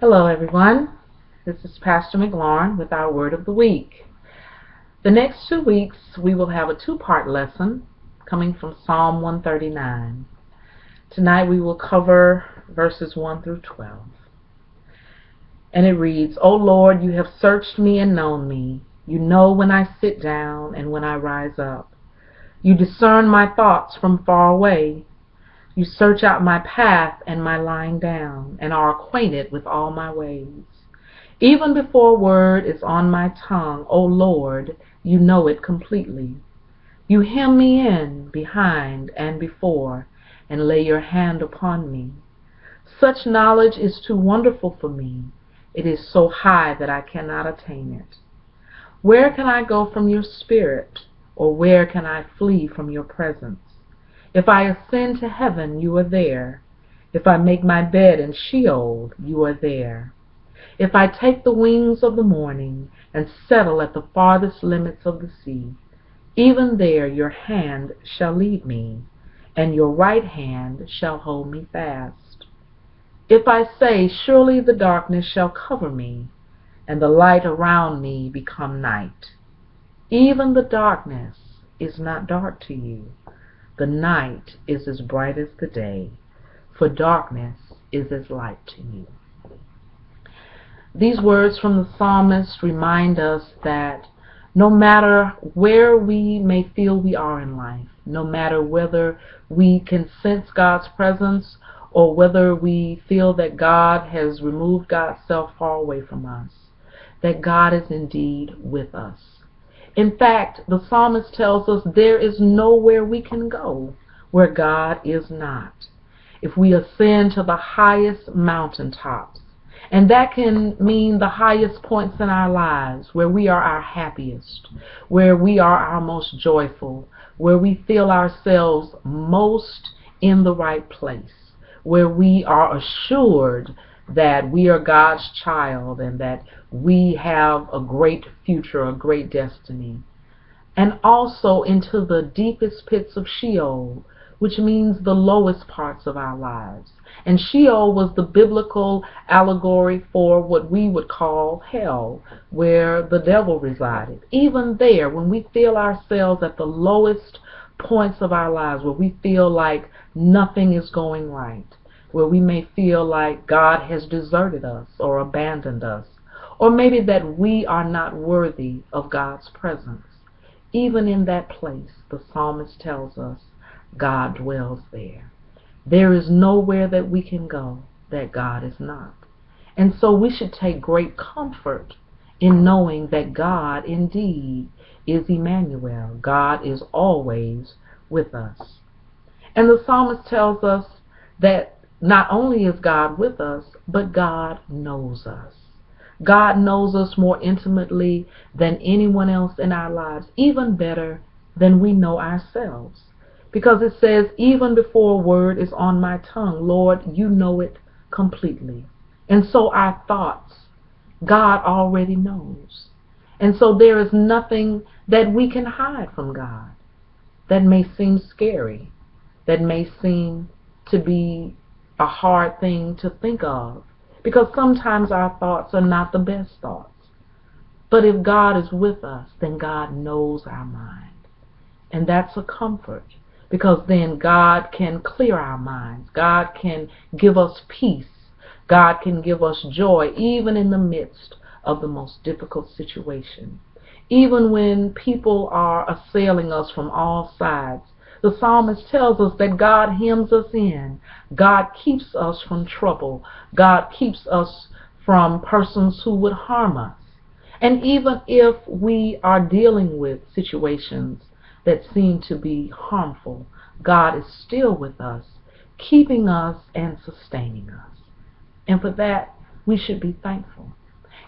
Hello everyone, this is Pastor McLaurin with our Word of the Week. The next 2 weeks we will have a two-part lesson coming from Psalm 139. Tonight we will cover verses 1 through 12. And it reads, O Lord, you have searched me and known me. You know when I sit down and when I rise up. You discern my thoughts from far away. You search out my path and my lying down, and are acquainted with all my ways. Even before a word is on my tongue, O Lord, you know it completely. You hem me in, behind and before, and lay your hand upon me. Such knowledge is too wonderful for me. It is so high that I cannot attain it. Where can I go from your spirit, or where can I flee from your presence? If I ascend to heaven, you are there. If I make my bed in Sheol, you are there. If I take the wings of the morning and settle at the farthest limits of the sea, even there your hand shall lead me, and your right hand shall hold me fast. If I say, surely the darkness shall cover me, and the light around me become night, even the darkness is not dark to you. The night is as bright as the day, for darkness is as light to you. These words from the psalmist remind us that no matter where we may feel we are in life, no matter whether we can sense God's presence or whether we feel that God has removed God's self far away from us, that God is indeed with us. In fact, the psalmist tells us there is nowhere we can go where God is not. If we ascend to the highest mountaintops, and that can mean the highest points in our lives, where we are our happiest, where we are our most joyful, where we feel ourselves most in the right place, where we are assured that we are God's child and that we have a great future, a great destiny. And also into the deepest pits of Sheol, which means the lowest parts of our lives. And Sheol was the biblical allegory for what we would call hell, where the devil resided. Even there, when we feel ourselves at the lowest points of our lives, where we feel like nothing is going right, where we may feel like God has deserted us or abandoned us, or maybe that we are not worthy of God's presence. Even in that place, the psalmist tells us, God dwells there. There is nowhere that we can go that God is not. And so we should take great comfort in knowing that God indeed is Emmanuel. God is always with us. And the psalmist tells us that not only is God with us, but God knows us. God knows us more intimately than anyone else in our lives, even better than we know ourselves. Because it says, even before a word is on my tongue, Lord, you know it completely. And so our thoughts, God already knows. And so there is nothing that we can hide from God that may seem scary, that may seem to be a hard thing to think of, because sometimes our thoughts are not the best thoughts. But if God is with us, then God knows our mind. And that's a comfort, because then God can clear our minds. God can give us peace. God can give us joy, even in the midst of the most difficult situation. Even when people are assailing us from all sides, the psalmist tells us that God hems us in. God keeps us from trouble. God keeps us from persons who would harm us. And even if we are dealing with situations that seem to be harmful, God is still with us, keeping us and sustaining us. And for that, we should be thankful.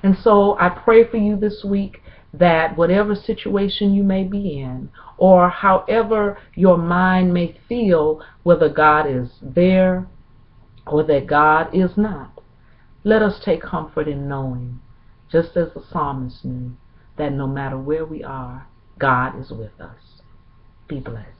And so I pray for you this week that whatever situation you may be in, or however your mind may feel, whether God is there or that God is not, let us take comfort in knowing, just as the psalmist knew, that no matter where we are, God is with us. Be blessed.